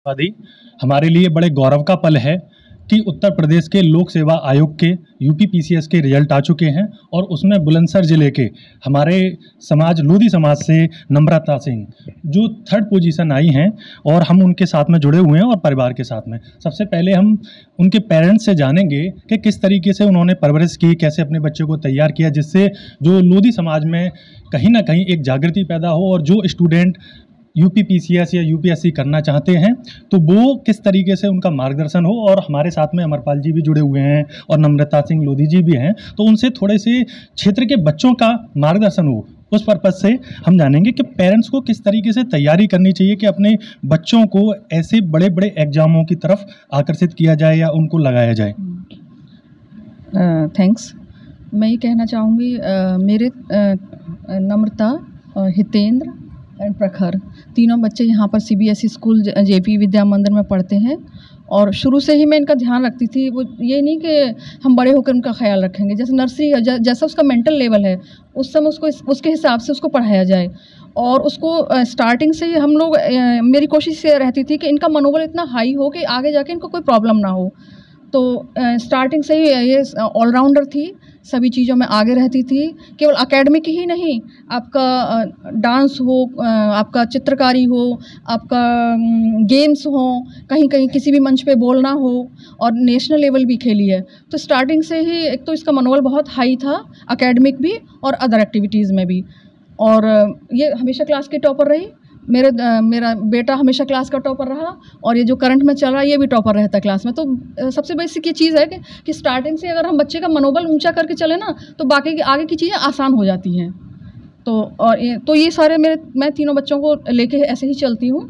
आदि हमारे लिए बड़े गौरव का पल है कि उत्तर प्रदेश के लोक सेवा आयोग के यूपीपीसीएस के रिजल्ट आ चुके हैं और उसमें बुलंदशहर जिले के हमारे समाज लोधी समाज से नम्रता सिंह जो थर्ड पोजीशन आई हैं और हम उनके साथ में जुड़े हुए हैं और परिवार के साथ में। सबसे पहले हम उनके पेरेंट्स से जानेंगे कि किस तरीके से उन्होंने परवरिश की, कैसे अपने बच्चे को तैयार किया, जिससे जो लोधी समाज में कहीं ना कहीं एक जागृति पैदा हो और जो स्टूडेंट यूपीपीसीएस या यूपीएससी करना चाहते हैं तो वो किस तरीके से उनका मार्गदर्शन हो। और हमारे साथ में अमरपाल जी भी जुड़े हुए हैं और नम्रता सिंह लोधी जी भी हैं, तो उनसे थोड़े से क्षेत्र के बच्चों का मार्गदर्शन हो, उस पर्पज़ से हम जानेंगे कि पेरेंट्स को किस तरीके से तैयारी करनी चाहिए कि अपने बच्चों को ऐसे बड़े बड़े एग्जामों की तरफ आकर्षित किया जाए या उनको लगाया जाए। थैंक्स। मैं ये कहना चाहूँगी, मेरे नम्रता, हितेंद्र एंड प्रखर तीनों बच्चे यहाँ पर सीबीएसई स्कूल जेपी विद्या मंदिर में पढ़ते हैं और शुरू से ही मैं इनका ध्यान रखती थी। वो ये नहीं कि हम बड़े होकर उनका ख्याल रखेंगे, जैसे नर्सरी जैसा उसका मेंटल लेवल है उस समय उसको उसके हिसाब से उसको पढ़ाया जाए। और उसको स्टार्टिंग से ही हम लोग, मेरी कोशिश ये रहती थी कि इनका मनोबल इतना हाई हो कि आगे जाके इनको कोई प्रॉब्लम ना हो। तो स्टार्टिंग से ही ये ऑलराउंडर थी, सभी चीज़ों में आगे रहती थी, केवल एकेडमिक ही नहीं, आपका डांस हो, आपका चित्रकारी हो, आपका गेम्स हो, कहीं कहीं किसी भी मंच पे बोलना हो, और नेशनल लेवल भी खेली है। तो स्टार्टिंग से ही एक तो इसका मनोबल बहुत हाई था, एकेडमिक भी और अदर एक्टिविटीज़ में भी। और ये हमेशा क्लास की टॉपर रही। मेरा बेटा हमेशा क्लास का टॉपर रहा और ये जो करंट में चल रहा है ये भी टॉपर रहता है क्लास में। तो सबसे बेसिक ये चीज़ है कि स्टार्टिंग से अगर हम बच्चे का मनोबल ऊंचा करके चले ना तो बाकी आगे की चीज़ें आसान हो जाती हैं। तो ये सारे मैं तीनों बच्चों को लेके ऐसे ही चलती हूँ।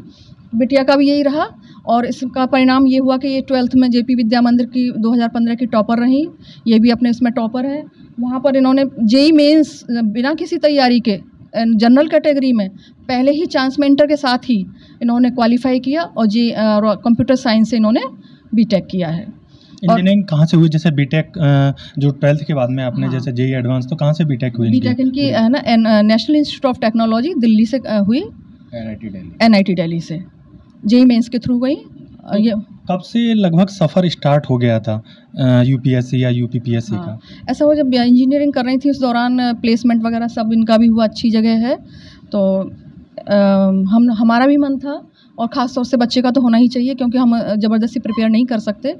बिटिया का भी यही रहा और इसका परिणाम ये हुआ कि ये 12th में जेपी विद्या मंदिर की 2015 की टॉपर रही। ये भी अपने इसमें टॉपर है। वहाँ पर इन्होंने जेई मेंस बिना किसी तैयारी के जनरल कैटेगरी में पहले ही चांस में इंटर के साथ ही इन्होंने क्वालिफाई किया और कंप्यूटर साइंस से इन्होंने बीटेक किया है। इंजीनियरिंग कहाँ से हुई? जैसे बीटेक जो 12th के बाद में आपने जैसे जेई एडवांस, तो कहाँ से बीटेक हुई? बीटेक इनकी है ना national institute of technology Delhi से हुई, एनआईटी दिल्ली से जेई मेंस के थ्रू गई। ये कब से लगभग सफ़र स्टार्ट हो गया था यूपीएससी या यूपीपीएससी का? ऐसा हुआ जब इंजीनियरिंग कर रही थी उस दौरान प्लेसमेंट वगैरह सब इनका भी हुआ, अच्छी जगह है। तो हमारा भी मन था और ख़ास तौर से बच्चे का तो होना ही चाहिए क्योंकि हम ज़बरदस्ती प्रिपेयर नहीं कर सकते।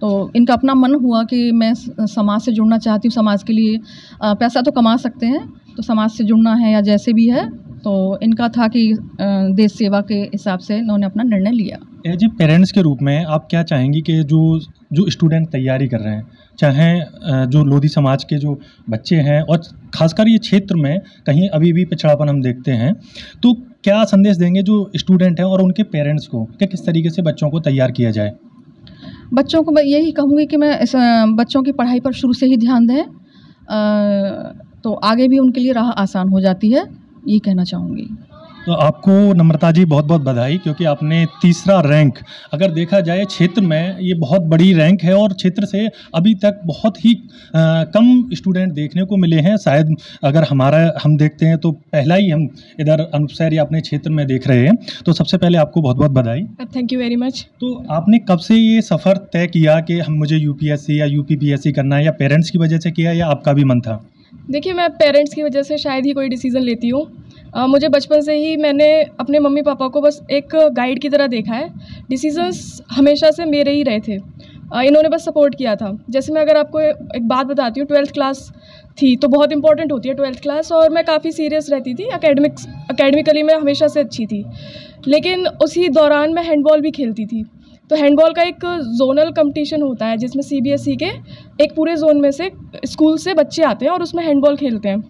तो इनका अपना मन हुआ कि मैं समाज से जुड़ना चाहती हूँ, समाज के लिए पैसा तो कमा सकते हैं तो समाज से जुड़ना है या जैसे भी है। तो इनका था कि देश सेवा के हिसाब से इन्होंने अपना निर्णय लिया। एज ए पेरेंट्स के रूप में आप क्या चाहेंगी कि जो स्टूडेंट तैयारी कर रहे हैं, चाहे जो लोधी समाज के जो बच्चे हैं और ख़ासकर ये क्षेत्र में कहीं अभी भी पिछड़ापन हम देखते हैं, तो क्या संदेश देंगे जो स्टूडेंट हैं और उनके पेरेंट्स को कि किस तरीके से बच्चों को तैयार किया जाए? बच्चों को मैं यही कहूँगी कि मैं बच्चों की पढ़ाई पर शुरू से ही ध्यान दें, तो आगे भी उनके लिए राह आसान हो जाती है, ये कहना चाहूँगी। तो आपको नम्रता जी बहुत बहुत बधाई, क्योंकि आपने तीसरा रैंक, अगर देखा जाए क्षेत्र में ये बहुत बड़ी रैंक है और क्षेत्र से अभी तक बहुत ही कम स्टूडेंट देखने को मिले हैं। शायद अगर हम देखते हैं तो पहला ही हम इधर अनूपशहर या अपने क्षेत्र में देख रहे हैं। तो सबसे पहले आपको बहुत बहुत बधाई। Thank you very much. तो आपने कब से ये सफ़र तय किया कि मुझे यूपीएससी या यूपीपीएससी करना है, या पेरेंट्स की वजह से किया या आपका भी मन था? देखिए, मैं पेरेंट्स की वजह से शायद ही कोई डिसीज़न लेती हूँ। मुझे बचपन से ही मैंने अपने मम्मी पापा को बस एक गाइड की तरह देखा है। डिसीजंस हमेशा से मेरे ही रहे थे, इन्होंने बस सपोर्ट किया था। जैसे मैं अगर आपको एक बात बताती हूँ, 12th क्लास थी तो बहुत इंपॉर्टेंट होती है 12th क्लास, और मैं काफ़ी सीरियस रहती थी। एकेडमिकली मैं हमेशा से अच्छी थी, लेकिन उसी दौरान मैं हैंडबॉल भी खेलती थी। तो हैंडबॉल का एक जोनल कंपटीशन होता है जिसमें सीबीएसई के एक पूरे जोन में से स्कूल से बच्चे आते हैं और उसमें हैंडबॉल खेलते हैं।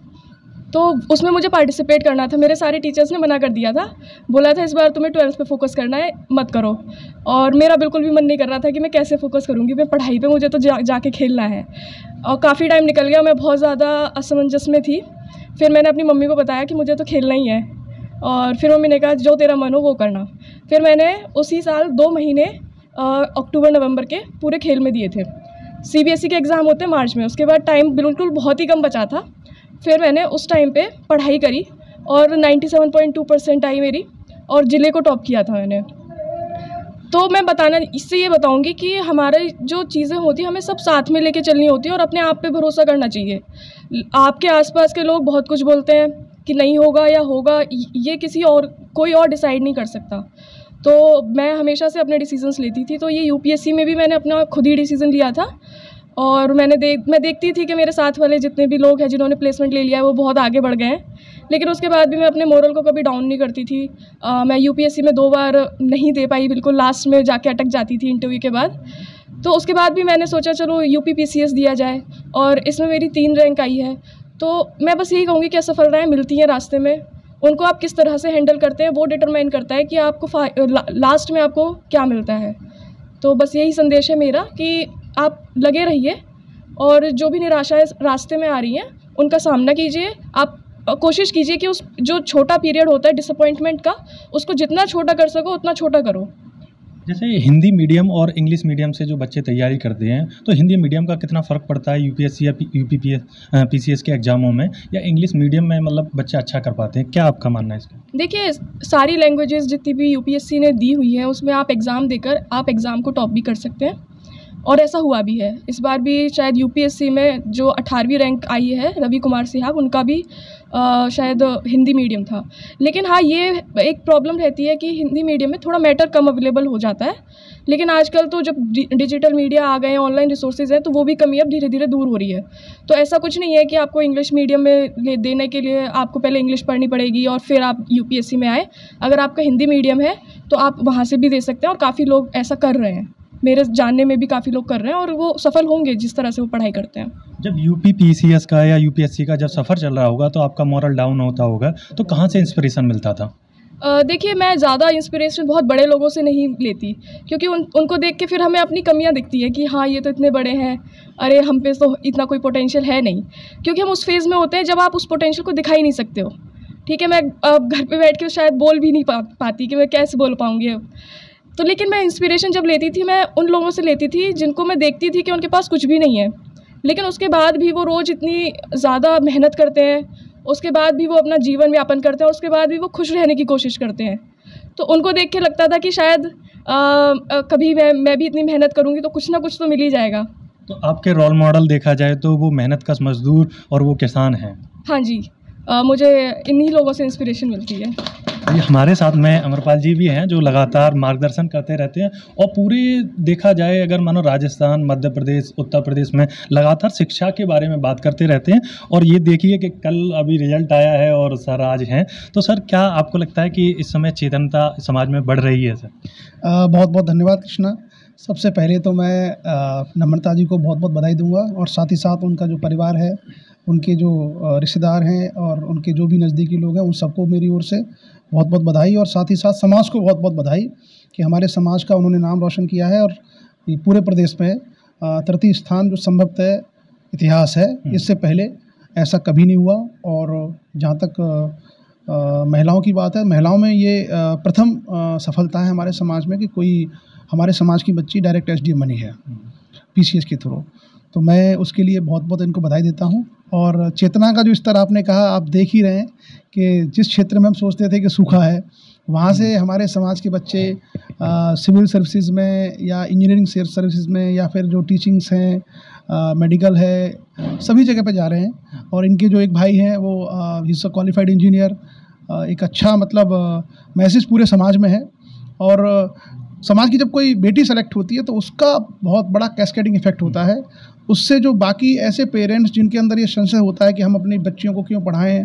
तो उसमें मुझे पार्टिसिपेट करना था। मेरे सारे टीचर्स ने मना कर दिया था, बोला था इस बार तुम्हें 12th पे फोकस करना है, मत करो। और मेरा बिल्कुल भी मन नहीं कर रहा था कि मैं कैसे फोकस करूँगी मैं पढ़ाई पे, मुझे तो जाके खेलना है। और काफ़ी टाइम निकल गया, मैं बहुत ज़्यादा असमंजस में थी। फिर मैंने अपनी मम्मी को बताया कि मुझे तो खेलना ही है, और फिर मम्मी ने कहा जो तेरा मन हो वो करना। फिर मैंने उसी साल 2 महीने अक्टूबर नवंबर के पूरे खेल में दिए थे। सीबीएसई के एग्ज़ाम होते हैं मार्च में, उसके बाद टाइम बिल्कुल बहुत ही कम बचा था। फिर मैंने उस टाइम पे पढ़ाई करी और 97.2% आई मेरी, और ज़िले को टॉप किया था मैंने। तो मैं इससे ये बताऊंगी कि हमारे जो चीज़ें होती हैं हमें सब साथ में लेके चलनी होती है और अपने आप पे भरोसा करना चाहिए। आपके आसपास के लोग बहुत कुछ बोलते हैं कि नहीं होगा या होगा, ये कोई और डिसाइड नहीं कर सकता। तो मैं हमेशा से अपने डिसीजंस लेती थी। तो ये यूपीएससी में भी मैंने अपना खुद ही डिसीज़न लिया था और मैं देखती थी कि मेरे साथ वाले जितने भी लोग हैं जिन्होंने प्लेसमेंट ले लिया है वो बहुत आगे बढ़ गए हैं, लेकिन उसके बाद भी मैं अपने मोरल को कभी डाउन नहीं करती थी। मैं यूपीएससी में 2 बार नहीं दे पाई, बिल्कुल लास्ट में जाके अटक जाती थी इंटरव्यू के बाद। तो उसके बाद भी मैंने सोचा चलो यूपीपीसीएस दिया जाए और इसमें मेरी 3 रैंक आई है। तो मैं बस यही कहूँगी कि असफलताएँ मिलती हैं रास्ते में, उनको आप किस तरह से हैंडल करते हैं वो डिटरमाइन करता है कि आपको लास्ट में आपको क्या मिलता है। तो बस यही संदेश है मेरा कि आप लगे रहिए और जो भी निराशाएं रास्ते में आ रही हैं उनका सामना कीजिए। आप कोशिश कीजिए कि उस जो छोटा पीरियड होता है डिसअपॉइंटमेंट का, उसको जितना छोटा कर सको उतना छोटा करो। जैसे हिंदी मीडियम और इंग्लिश मीडियम से जो बच्चे तैयारी करते हैं, तो हिंदी मीडियम का कितना फ़र्क पड़ता है यूपीएससी या पीसीएस के एग्ज़ामों में, या इंग्लिश मीडियम में मतलब बच्चे अच्छा कर पाते हैं? क्या आपका मानना है इसका? देखिए, सारी लैंग्वेजेस जितनी भी यूपीएससी ने दी हुई है उसमें आप एग्ज़ाम देकर आप एग्ज़ाम को टॉप भी कर सकते हैं और ऐसा हुआ भी है। इस बार भी शायद यूपीएससी में जो 18वीं रैंक आई है रवि कुमार सिहाग, उनका भी शायद हिंदी मीडियम था। लेकिन हाँ, ये एक प्रॉब्लम रहती है कि हिंदी मीडियम में थोड़ा मैटर कम अवेलेबल हो जाता है, लेकिन आजकल तो जब डिजिटल मीडिया आ गए हैं, ऑनलाइन रिसोर्सेज हैं, तो वो भी कमी अब धीरे धीरे दूर हो रही है। तो ऐसा कुछ नहीं है कि आपको इंग्लिश मीडियम में देने के लिए आपको पहले इंग्लिश पढ़नी पड़ेगी और फिर आप यूपीएससी में आए। अगर आपका हिंदी मीडियम है तो आप वहाँ से भी दे सकते हैं और काफ़ी लोग ऐसा कर रहे हैं। मेरे जानने में भी काफ़ी लोग कर रहे हैं और वो सफल होंगे जिस तरह से वो पढ़ाई करते हैं। जब यूपीपीसीएस का या यूपीएससी का जब सफ़र चल रहा होगा तो आपका मॉरल डाउन होता होगा, तो कहाँ से इंस्पिरेशन मिलता था? देखिए, मैं ज़्यादा इंस्पिरेशन बहुत बड़े लोगों से नहीं लेती, क्योंकि उनको देख के फिर हमें अपनी कमियां दिखती है कि हाँ, ये तो इतने बड़े हैं, अरे हम पे तो इतना कोई पोटेंशियल है नहीं। क्योंकि हम उस फेज़ में होते हैं जब आप उस पोटेंशियल को दिखा ही नहीं सकते हो। ठीक है, मैं अब घर पे बैठ के शायद बोल भी नहीं पाती कि मैं कैसे बोल पाऊँगी अब। तो लेकिन मैं इंस्पिरेशन जब लेती थी, मैं उन लोगों से लेती थी जिनको मैं देखती थी कि उनके पास कुछ भी नहीं है, लेकिन उसके बाद भी वो रोज़ इतनी ज़्यादा मेहनत करते हैं, उसके बाद भी वो अपना जीवन यापन करते हैं, उसके बाद भी वो खुश रहने की कोशिश करते हैं। तो उनको देख के लगता था कि शायद कभी मैं भी इतनी मेहनत करूँगी तो कुछ ना कुछ तो मिल ही जाएगा। तो आपके रोल मॉडल देखा जाए तो वो मेहनतकश मजदूर और वो किसान हैं। हाँ जी, मुझे इन्हीं लोगों से इंस्पिरेशन मिलती है। हमारे साथ में अमरपाल जी भी हैं जो लगातार मार्गदर्शन करते रहते हैं और पूरे देखा जाए अगर मानो राजस्थान, मध्य प्रदेश, उत्तर प्रदेश में लगातार शिक्षा के बारे में बात करते रहते हैं। और ये देखिए कि कल अभी रिजल्ट आया है और सर आज हैं, तो सर क्या आपको लगता है कि इस समय चेतनता समाज में बढ़ रही है? सर बहुत बहुत धन्यवाद कृष्णा। सबसे पहले तो मैं नम्रता जी को बहुत बहुत बधाई दूंगा और साथ ही साथ उनका जो परिवार है, उनके जो रिश्तेदार हैं और उनके जो भी नज़दीकी लोग हैं, उन सबको मेरी ओर से बहुत बहुत बधाई और साथ ही साथ समाज को बहुत बहुत बधाई कि हमारे समाज का उन्होंने नाम रोशन किया है और ये पूरे प्रदेश में तृतीय स्थान जो संभवतः इतिहास है, इससे पहले ऐसा कभी नहीं हुआ। और जहाँ तक महिलाओं की बात है, महिलाओं में ये प्रथम सफलता है हमारे समाज में कि कोई हमारे समाज की बच्ची डायरेक्ट एसडीएम बनी है पीसीएस के थ्रू। तो मैं उसके लिए बहुत बहुत इनको बधाई देता हूँ। और चेतना का जो स्तर आपने कहा, आप देख ही रहे हैं कि जिस क्षेत्र में हम सोचते थे कि सूखा है, वहाँ से हमारे समाज के बच्चे सिविल सर्विसेज में या इंजीनियरिंग सर्विसेज में या फिर जो टीचिंग्स हैं, मेडिकल है, सभी जगह पे जा रहे हैं। और इनके जो एक भाई हैं वो इज़ अ क्वालिफाइड इंजीनियर। एक अच्छा मतलब मैसेज पूरे समाज में है। और समाज की जब कोई बेटी सेलेक्ट होती है तो उसका बहुत बड़ा कैस्केडिंग इफेक्ट होता है। उससे जो बाकी ऐसे पेरेंट्स जिनके अंदर ये संशय होता है कि हम अपनी बच्चियों को क्यों पढ़ाएं,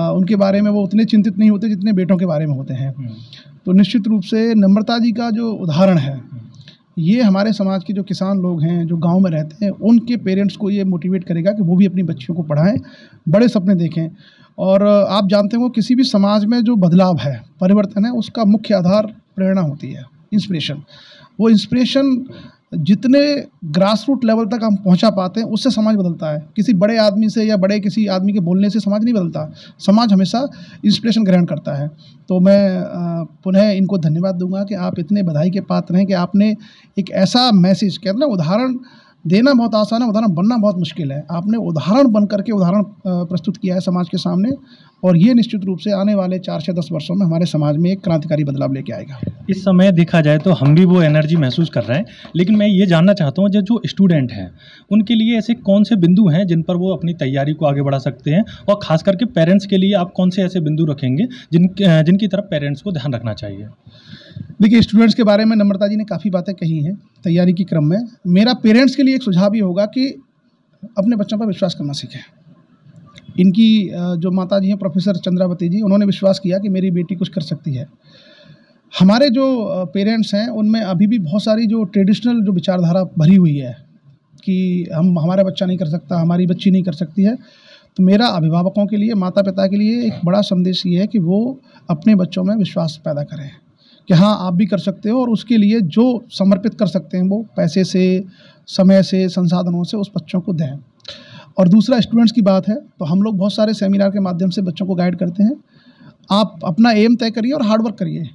उनके बारे में वो उतने चिंतित नहीं होते जितने बेटों के बारे में होते हैं। तो निश्चित रूप से नम्रता जी का जो उदाहरण है, ये हमारे समाज के जो किसान लोग हैं, जो गांव में रहते हैं, उनके पेरेंट्स को ये मोटिवेट करेगा कि वो भी अपनी बच्चियों को पढ़ाएं, बड़े सपने देखें। और आप जानते हो किसी भी समाज में जो बदलाव है, परिवर्तन है, उसका मुख्य आधार प्रेरणा होती है, इंस्पिरेशन। वो इंस्पिरेशन जितने ग्रास रूट लेवल तक हम पहुंचा पाते हैं, उससे समाज बदलता है। किसी बड़े आदमी से या बड़े किसी आदमी के बोलने से समाज नहीं बदलता, समाज हमेशा इंस्पिरेशन ग्रहण करता है। तो मैं पुनः इनको धन्यवाद दूंगा कि आप इतने बधाई के पात्र हैं कि आपने एक ऐसा मैसेज, कहते हैं ना, उदाहरण देना बहुत आसान है, उदाहरण बनना बहुत मुश्किल है। आपने उदाहरण बन करके उदाहरण प्रस्तुत किया है समाज के सामने, और ये निश्चित रूप से आने वाले 4 से 10 वर्षों में हमारे समाज में एक क्रांतिकारी बदलाव लेके आएगा। इस समय देखा जाए तो हम भी वो एनर्जी महसूस कर रहे हैं, लेकिन मैं ये जानना चाहता हूँ जो स्टूडेंट हैं उनके लिए ऐसे कौन से बिंदु हैं जिन पर वो अपनी तैयारी को आगे बढ़ा सकते हैं, और ख़ास करके पेरेंट्स के लिए आप कौन से ऐसे बिंदु रखेंगे जिनकी तरफ पेरेंट्स को ध्यान रखना चाहिए? देखिए, स्टूडेंट्स के बारे में नम्रता जी ने काफ़ी बातें कही हैं तैयारी के क्रम में। मेरा पेरेंट्स के लिए एक सुझाव ये होगा कि अपने बच्चों पर विश्वास करना सीखें। इनकी जो माता जी हैं प्रोफेसर चंद्रावती जी, उन्होंने विश्वास किया कि मेरी बेटी कुछ कर सकती है। हमारे जो पेरेंट्स हैं उनमें अभी भी बहुत सारी जो ट्रेडिशनल जो विचारधारा भरी हुई है कि हमारा बच्चा नहीं कर सकता, हमारी बच्ची नहीं कर सकती है। तो मेरा अभिभावकों के लिए, माता पिता के लिए एक बड़ा संदेश ये है कि वो अपने बच्चों में विश्वास पैदा करें कि हाँ, आप भी कर सकते हो, और उसके लिए जो समर्पित कर सकते हैं वो पैसे से, समय से, संसाधनों से उस बच्चों को दें। और दूसरा, स्टूडेंट्स की बात है तो हम लोग बहुत सारे सेमिनार के माध्यम से बच्चों को गाइड करते हैं। आप अपना एम तय करिए और हार्ड वर्क करिए।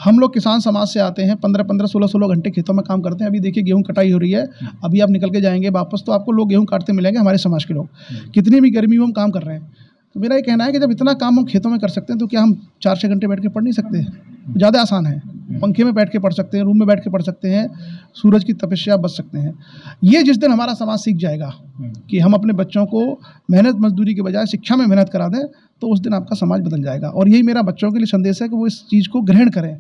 हम लोग किसान समाज से आते हैं, 15-15, 16-16 घंटे खेतों में काम करते हैं। अभी देखिए गेहूं कटाई हो रही है, अभी आप निकल के जाएंगे वापस तो आपको लोग गेहूं काटते मिलेंगे, हमारे समाज के लोग। कितनी भी गर्मी हो हम काम कर रहे हैं। तो मेरा ये कहना है कि जब इतना काम हम खेतों में कर सकते हैं तो क्या हम 4-6 घंटे बैठ के पढ़ नहीं सकते? ज़्यादा आसान है। पंखे में बैठ के पढ़ सकते हैं, रूम में बैठ के पढ़ सकते हैं, सूरज की तपस्या बच सकते हैं। ये जिस दिन हमारा समाज सीख जाएगा कि हम अपने बच्चों को मेहनत मजदूरी के बजाय शिक्षा में मेहनत करा दें, तो उस दिन आपका समाज बदल जाएगा। और यही मेरा बच्चों के लिए संदेश है कि वो इस चीज़ को ग्रहण करें।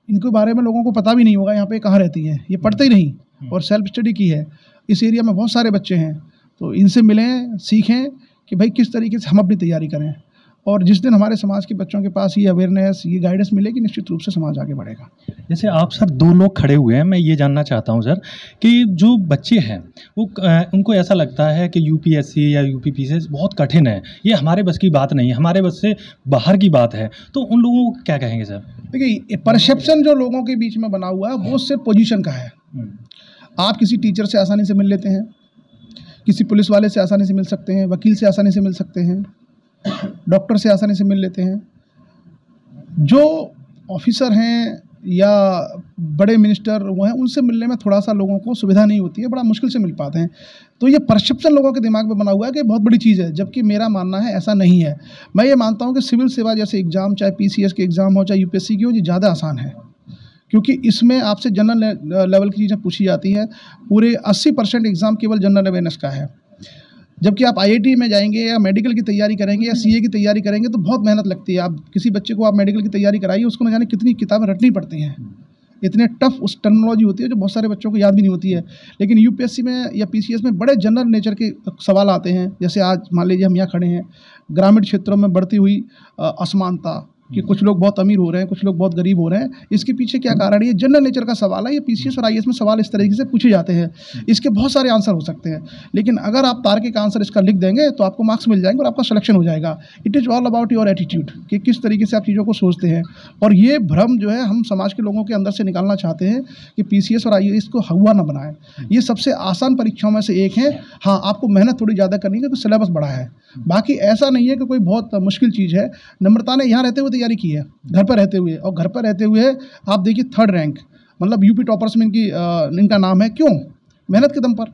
इनके बारे में लोगों को पता भी नहीं होगा यहाँ पे कहाँ रहती हैं, ये पढ़ते ही नहीं, और सेल्फ स्टडी की है। इस एरिया में बहुत सारे बच्चे हैं, तो इनसे मिलें, सीखें कि भाई किस तरीके से हम अपनी तैयारी करें। और जिस दिन हमारे समाज के बच्चों के पास ये अवेयरनेस, ये गाइडेंस मिलेगी, निश्चित रूप से समाज आगे बढ़ेगा। जैसे आप सर 2 लोग खड़े हुए हैं, मैं ये जानना चाहता हूँ सर कि जो बच्चे हैं वो उनको ऐसा लगता है कि यूपीएससी या यूपीपीसीएस बहुत कठिन है, ये हमारे बस की बात नहीं है, हमारे बस से बाहर की बात है, तो उन लोगों को क्या कहेंगे सर? देखिए, परसेप्शन जो लोगों के बीच में बना हुआ है वो सिर्फ पोजीशन का है। आप किसी टीचर से आसानी से मिल लेते हैं, किसी पुलिस वाले से आसानी से मिल सकते हैं, वकील से आसानी से मिल सकते हैं, डॉक्टर से आसानी से मिल लेते हैं। जो ऑफिसर हैं या बड़े मिनिस्टर वो हैं, उनसे मिलने में थोड़ा सा लोगों को सुविधा नहीं होती है, बड़ा मुश्किल से मिल पाते हैं। तो ये परसेप्शन लोगों के दिमाग में बना हुआ है कि बहुत बड़ी चीज़ है, जबकि मेरा मानना है ऐसा नहीं है। मैं ये मानता हूँ कि सिविल सेवा जैसे एग्ज़ाम, चाहे पीसीएस के एग्ज़ाम हो, चाहे यूपीएससी की हो, ये ज़्यादा आसान है, क्योंकि इसमें आपसे जनरल लेवल की चीज़ें पूछी जाती हैं। पूरे 80% एग्ज़ाम केवल जनरल अवेयरनेस का है। जबकि आप आईआईटी में जाएंगे या मेडिकल की तैयारी करेंगे या सीए की तैयारी करेंगे तो बहुत मेहनत लगती है। आप किसी बच्चे को आप मेडिकल की तैयारी कराइए, उसको न जाने कितनी किताबें रटनी पड़ती हैं, इतने टफ उस टर्मिनोलॉजी होती है जो बहुत सारे बच्चों को याद भी नहीं होती है। लेकिन यूपीएससी में या पीसीएस में बड़े जनरल नेचर के सवाल आते हैं। जैसे आज मान लीजिए हम यहाँ खड़े हैं, ग्रामीण क्षेत्रों में बढ़ती हुई असमानता, कि कुछ लोग बहुत अमीर हो रहे हैं, कुछ लोग बहुत गरीब हो रहे हैं, इसके पीछे क्या कारण है? ये जनरल नेचर का सवाल है। ये पीसीएस और आईएएस में सवाल इस तरीके से पूछे जाते हैं, इसके बहुत सारे आंसर हो सकते हैं। लेकिन अगर आप तार्किक आंसर इसका लिख देंगे तो आपको मार्क्स मिल जाएंगे और आपका सिलेक्शन हो जाएगा। It is all about your attitude, कि किस तरीके से आप चीज़ों को सोचते हैं। और ये भ्रम जो है हम समाज के लोगों के अंदर से निकालना चाहते हैं कि पीसीएस और आईएएस को हुआ ना बनाएं। ये सबसे आसान परीक्षाओं में से एक है। हाँ, आपको मेहनत थोड़ी ज़्यादा करनी है क्योंकि सिलेबस बड़ा है, बाकी ऐसा नहीं है कि कोई बहुत मुश्किल चीज़ है। नम्रता ने यहाँ रहते हुए तैयारी की है, घर पर रहते हुए, और घर पर रहते हुए आप देखिए 3rd रैंक, मतलब यूपी टॉपर्स में इनका नाम है। क्यों? मेहनत के दम पर।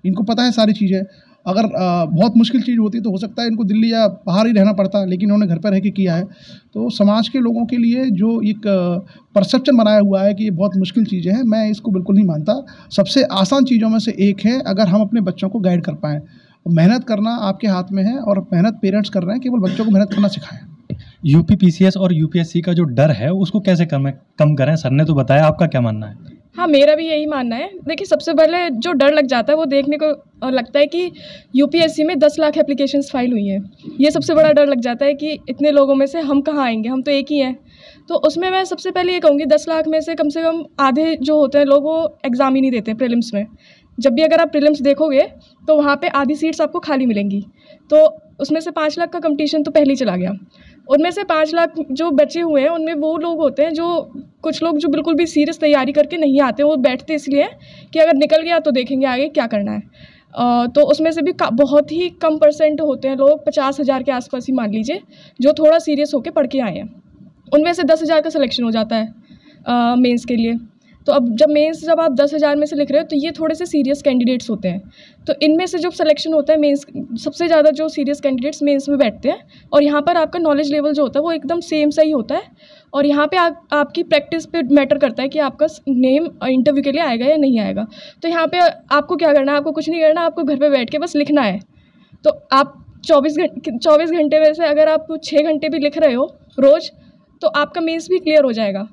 इनको पता है सारी चीज़ें। अगर बहुत मुश्किल चीज़ होती तो हो सकता है इनको दिल्ली या बाहर ही रहना पड़ता, लेकिन इन्होंने घर पर रह के किया है। तो समाज के लोगों के लिए जो एक परसेप्शन बनाया हुआ है कि ये बहुत मुश्किल चीज़ें हैं, मैं इसको बिल्कुल नहीं मानता। सबसे आसान चीज़ों में से एक है, अगर हम अपने बच्चों को गाइड कर पाएँ। मेहनत करना आपके हाथ में है, और मेहनत पेरेंट्स कर रहे हैं, केवल बच्चों को मेहनत करना सिखाएं। यूपीपीसीएस और यूपीएससी का जो डर है उसको कैसे कम करें? सर ने तो बताया, आपका क्या मानना है? हाँ, मेरा भी यही मानना है। देखिए, सबसे पहले जो डर लग जाता है वो देखने को लगता है कि यूपीएससी में 10 लाख एप्लीकेशंस फाइल हुई हैं। ये सबसे बड़ा डर लग जाता है कि इतने लोगों में से हम कहाँ आएंगे, हम तो एक ही हैं। तो उसमें मैं सबसे पहले ये कहूँगी, 10 लाख में से कम आधे जो होते हैं लोग वो एग्ज़ाम ही नहीं देते प्रीलिम्स में। जब भी अगर आप प्रीलिम्स देखोगे तो वहाँ पे आधी सीट्स आपको खाली मिलेंगी। तो उसमें से 5 लाख का कंपटीशन तो पहले ही चला गया। उनमें से 5 लाख जो बचे हुए हैं उनमें वो लोग होते हैं जो कुछ लोग जो बिल्कुल भी सीरियस तैयारी करके नहीं आते, वो बैठते इसलिए कि अगर निकल गया तो देखेंगे आगे क्या करना है। तो उसमें से भी बहुत ही कम % होते हैं लोग, 50,000 के आसपास ही मान लीजिए, जो थोड़ा सीरियस होकर पढ़ के आए हैं। उनमें से 10,000 का सिलेक्शन हो जाता है मेंस के लिए। तो अब जब आप 10,000 में से लिख रहे हो तो ये थोड़े से सीरियस कैंडिडेट्स होते हैं। तो इनमें से जो सिलेक्शन होता है मेंस, सबसे ज़्यादा जो सीरियस कैंडिडेट्स मेंस में बैठते हैं, और यहाँ पर आपका नॉलेज लेवल जो होता है वो एकदम सेम सा ही होता है। और यहाँ पे आपकी प्रैक्टिस पे मैटर करता है कि आपका नेम इंटरव्यू के लिए आएगा या नहीं आएगा। तो यहाँ पे आपको क्या करना है, आपको कुछ नहीं करना, आपको घर पे बैठ के बस लिखना है। तो आप 24 घंटे में से अगर आप 6 घंटे भी लिख रहे हो रोज़, तो आपका मेंस भी क्लियर हो जाएगा।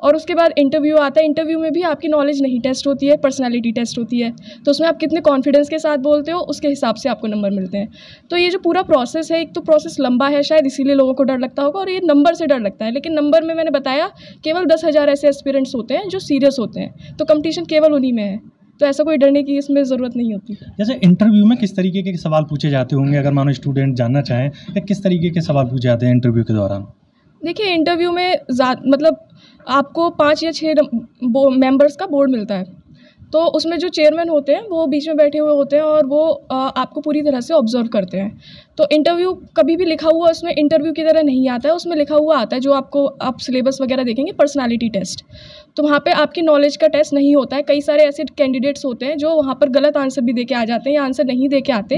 और उसके बाद इंटरव्यू आता है। इंटरव्यू में भी आपकी नॉलेज नहीं टेस्ट होती है, पर्सनालिटी टेस्ट होती है। तो उसमें आप कितने कॉन्फिडेंस के साथ बोलते हो, उसके हिसाब से आपको नंबर मिलते हैं। तो ये जो पूरा प्रोसेस है, एक तो प्रोसेस लंबा है, शायद इसीलिए लोगों को डर लगता होगा, और ये नंबर से डर लगता है। लेकिन नंबर में मैंने बताया केवल 10,000 ऐसे एस्पिरेंट्स होते हैं जो सीरियस होते हैं, तो कंपटीशन केवल उन्हीं में है। तो ऐसा कोई डरने की इसमें ज़रूरत नहीं होती। जैसे इंटरव्यू में किस तरीके के सवाल पूछे जाते होंगे, अगर मानो स्टूडेंट जानना चाहें, या किस तरीके के सवाल पूछे जाते हैं इंटरव्यू के दौरान? देखिए, इंटरव्यू में मतलब आपको 5 या 6 मेंबर्स का बोर्ड मिलता है। तो उसमें जो चेयरमैन होते हैं वो बीच में बैठे हुए होते हैं, और वो आपको पूरी तरह से ऑब्जर्व करते हैं। तो इंटरव्यू कभी भी लिखा हुआ उसमें इंटरव्यू की तरह नहीं आता है, उसमें लिखा हुआ आता है जो आप सिलेबस वगैरह देखेंगे, पर्सनालिटी टेस्ट। तो वहाँ पे आपकी नॉलेज का टेस्ट नहीं होता है। कई सारे ऐसे कैंडिडेट्स होते हैं जो वहाँ पर गलत आंसर भी दे के आ जाते हैं या आंसर नहीं दे के आते,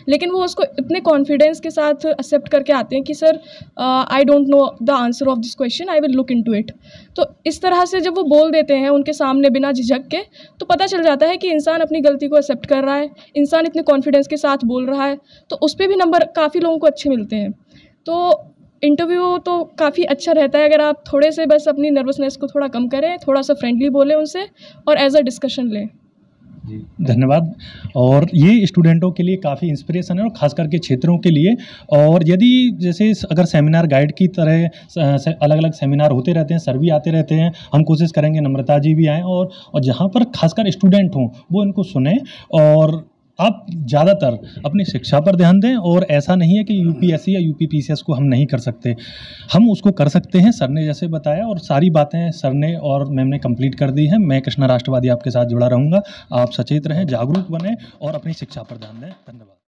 लेकिन वो उसको इतने कॉन्फिडेंस के साथ एक्सेप्ट करके आते हैं कि sir I don't know the answer of this question, I will look into it. तो इस तरह से जब वो बोल देते हैं उनके सामने बिना झिझक के, तो पता चल जाता है कि इंसान अपनी गलती को एक्सेप्ट कर रहा है, इंसान इतने कॉन्फिडेंस के साथ बोल रहा है। तो उस पर भी नंबर काफ़ी लोगों को अच्छे मिलते हैं। तो इंटरव्यू तो काफ़ी अच्छा रहता है अगर आप थोड़े से बस अपनी नर्वसनेस को थोड़ा कम करें, थोड़ा सा फ्रेंडली बोलें उनसे, और एज अ डिस्कशन लें। जी, धन्यवाद। और ये स्टूडेंटों के लिए काफ़ी इंस्पिरेशन है, और ख़ास करके क्षेत्रों के लिए। और यदि जैसे अगर सेमिनार गाइड की तरह अलग अलग सेमिनार होते रहते हैं, सर भी आते रहते हैं, हम कोशिश करेंगे नम्रता जी भी आएँ, और जहाँ पर खासकर स्टूडेंट हों वो इनको सुने। और आप ज़्यादातर अपनी शिक्षा पर ध्यान दें, और ऐसा नहीं है कि यूपीएससी या यूपीपीसीएस को हम नहीं कर सकते, हम उसको कर सकते हैं। सर ने जैसे बताया, और सारी बातें सर ने और मैम ने कंप्लीट कर दी हैं। मैं कृष्णा राष्ट्रवादी आपके साथ जुड़ा रहूँगा। आप सचेत रहें, जागरूक बनें, और अपनी शिक्षा पर ध्यान दें। धन्यवाद।